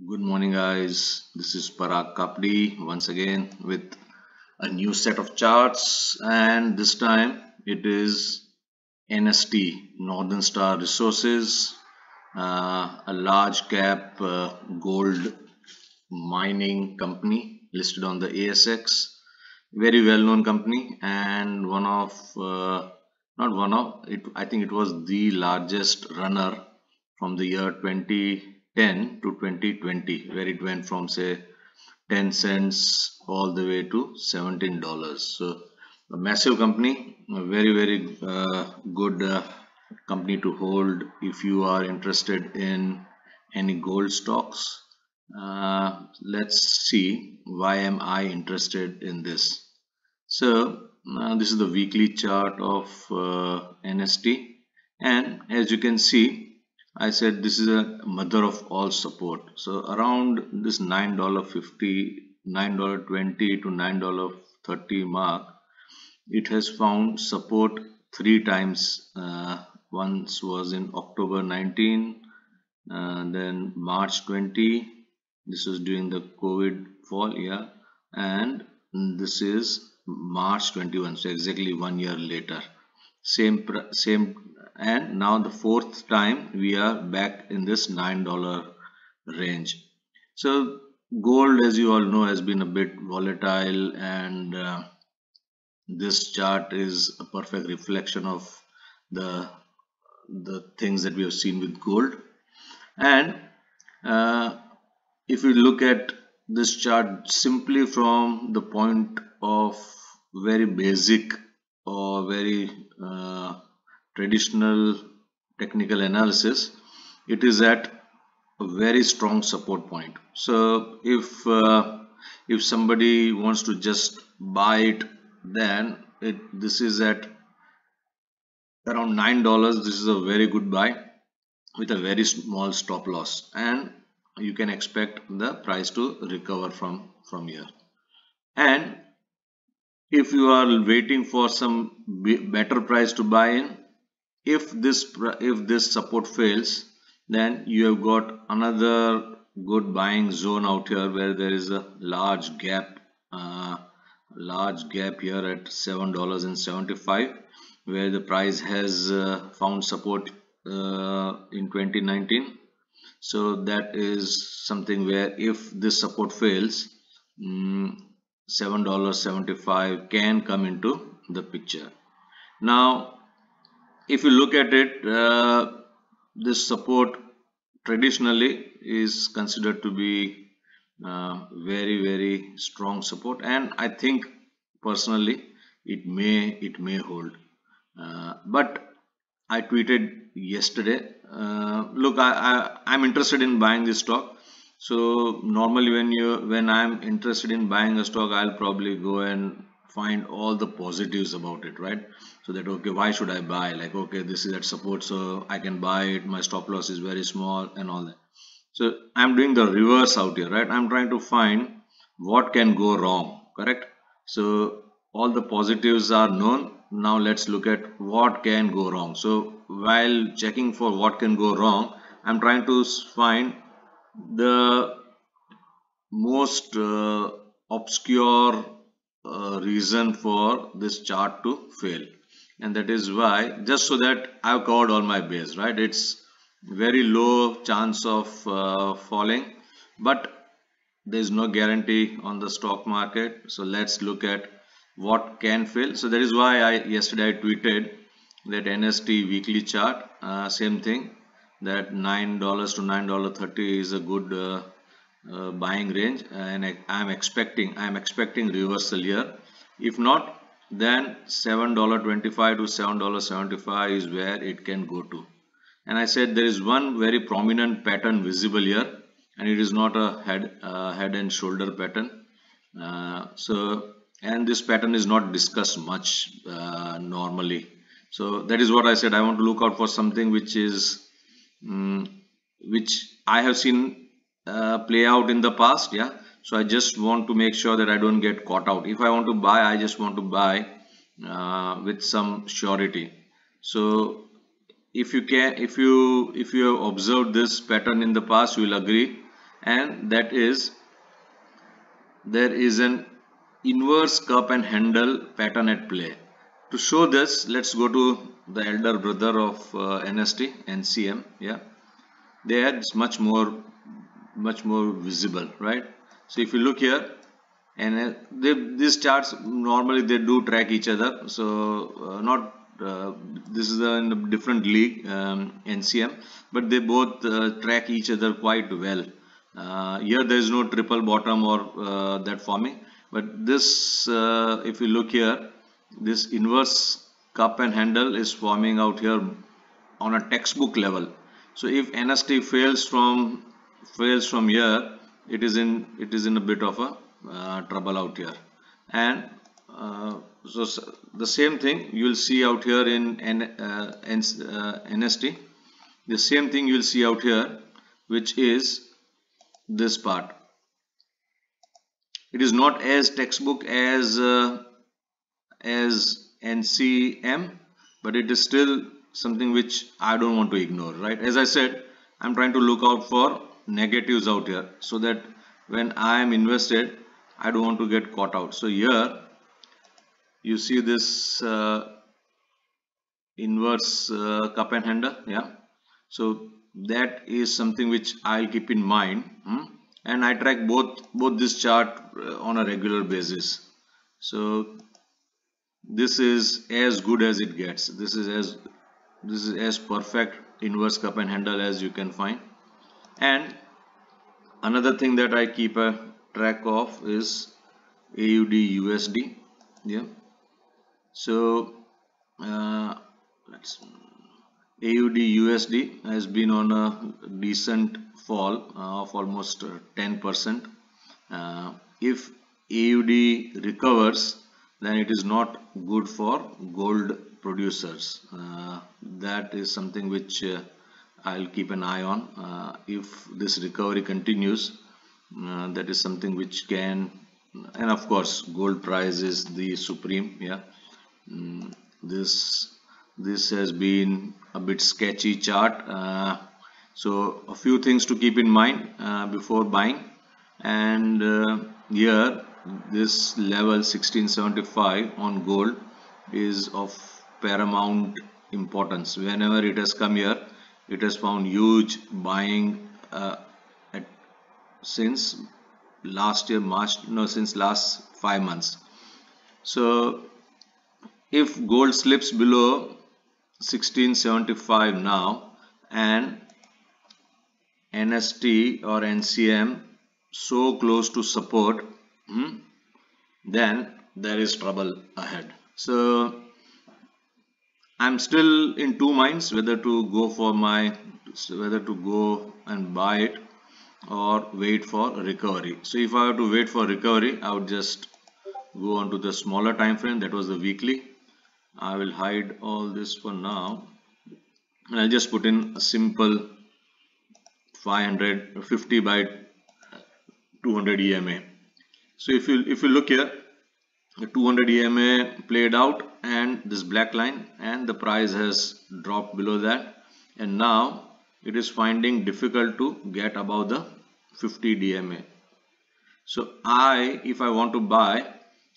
Good morning, guys. This is Parag Kapdi once again with a new set of charts, and this time it is NST Northern Star Resources, a large cap gold mining company listed on the ASX. Very well known company, and one of not one of it, I think it was the largest runner from the year 2010 to 2020, where it went from say 10 cents all the way to $17. So a massive company, a very good company to hold if you are interested in any gold stocks. Let's see, why am I interested in this. So this is the weekly chart of NST, and as you can see, I said this is a mother of all support. So around this $9.50, $9.20 to $9.30 mark, it has found support three times. Once was in October 19, then March 20. This was during the COVID fall, yeah, and this is March 21. So exactly 1 year later, same, and now the fourth time we are back in this $9 range. So gold, as you all know, has been a bit volatile, and this chart is a perfect reflection of the the things that we have seen with gold. And uh, if you look at this chart simply from the point of very basic or very traditional technical analysis, it is at a very strong support point. So if somebody wants to just buy it, then this is at around $9. This is a very good buy with a very small stop loss, and you can expect the price to recover from here. And if you are waiting for some better price to buy in, if this support fails, then you have got another good buying zone out here where there is a large gap here at $7.75, where the price has found support in 2019. So that is something where if this support fails, $7.75 can come into the picture. Now, if you look at it, this support traditionally is considered to be very strong support, and I think personally it may hold. But I tweeted yesterday, look, I'm interested in buying this stock. So normally when I'm interested in buying a stock, I'll probably go and find all the positives about it, right? So that, okay, why should I buy? Like, okay, this is at support, so I can buy it. My stop loss is very small and all that. So I'm doing the reverse out here, right? I'm trying to find what can go wrong, correct? So all the positives are known. Now let's look at what can go wrong. So while checking for what can go wrong, I'm trying to find the most obscure reason for this chart to fail, and that is why, just so that I've covered all my base, right? It's very low chance of falling, but there is no guarantee on the stock market. So let's look at what can fail. So that is why yesterday I tweeted that NST weekly chart, same thing, that $9 to $9.30 is a good buying range, and I'm expecting reversal here. If not, then $7.25 to $7.75 is where it can go to. And I said there is one very prominent pattern visible here, and it is not a head and shoulder pattern. And this pattern is not discussed much normally. So that is what I said. I want to look out for something which I have seen play out in the past. Yeah. So I just want to make sure that I don't get caught out. If I want to buy, I just want to buy with some surety. So if you have observed this pattern in the past, you will agree and that is there is an inverse cup and handle pattern at play. To show this, let's go to the elder brother of NST, NCM. Yeah, there it's much more visible, right? So if you look here, and these charts normally they do track each other, so not this is in a different league, NCM, but they both track each other quite well. Here there is no triple bottom or that forming, but this if you look here, this inverse cup and handle is forming out here on a textbook level. So if NST fails from here, it is in a bit of a trouble out here. And so the same thing you will see out here in NST. The same thing you will see out here, which is this part. It is not as textbook as NCM, but it is still something which I don't want to ignore, right? As I said, I'm trying to look out for negatives out here so that when I am invested, I don't want to get caught out. So here you see this inverse cup and handle, yeah. So that is something which I'll keep in mind, and I track both this chart on a regular basis. So this is as good as it gets. This is as perfect inverse cup and handle as you can find. And another thing that I keep a track of is AUD USD. Yeah. So let's AUD USD has been on a decent fall of almost 10%. If AUD recovers, then it is not good for gold producers. That is something which I'll keep an eye on. If this recovery continues, that is something which can, and of course gold price is the supreme. Yeah. This has been a bit sketchy chart, so a few things to keep in mind before buying. And here this level 1675 on gold is of paramount importance. Whenever it has come here, it has found huge buying since last year March, no, since last 5 months. So if gold slips below 1675 now, and NST or NCM so close to support, then there is trouble ahead. So I'm still in two minds whether to go and buy it or wait for recovery. So if I were to wait for recovery, I would just go on to the smaller time frame, that was the weekly. I will hide all this for now, and I'll just put in a simple 550 by 200 EMA. So if you look here, the 200 EMA played out and this black line, and the price has dropped below that, and now it is finding difficult to get above the 50 DMA. So if I want to buy,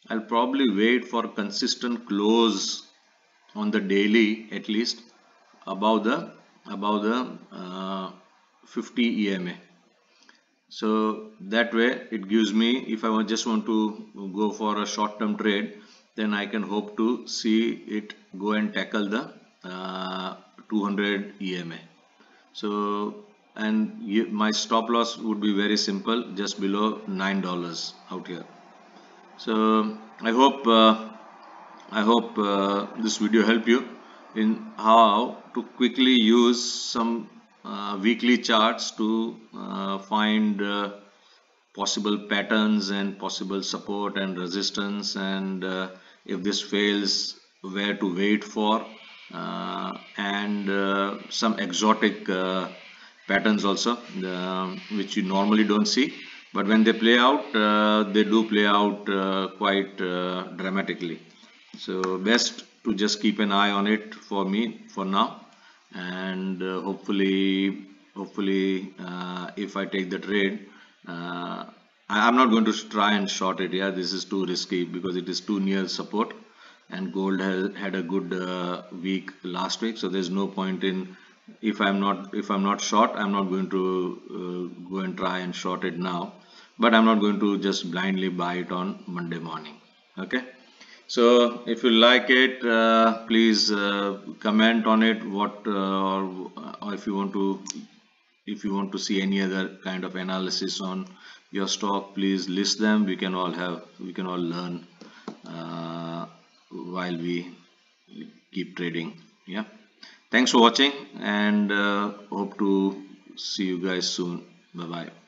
I'll probably wait for consistent close on the daily, at least above the 50 EMA. So that way it gives me, if I just want to go for a short-term trade, then I can hope to see it go and tackle the 200 EMA. So, and my stop loss would be very simple, just below $9 out here. So I hope this video helped you in how to quickly use some weekly charts to find possible patterns and possible support and resistance, and if this fails, where to wait for, and some exotic patterns also, which you normally don't see, but when they play out, they do play out quite dramatically. So best to just keep an eye on it for me for now, and hopefully hopefully if I take the trade, I'm not going to try and short it. Yeah, this is too risky because it is too near support, and gold has had a good week last week, so there's no point in, if I'm not short, I'm not going to go and try and short it now, but I'm not going to just blindly buy it on Monday morning. Okay, so if you like it, please comment on it. Or if you want to see any other kind of analysis on your stock, please list them. We can all learn while we keep trading. Yeah. Thanks for watching, and hope to see you guys soon. Bye bye.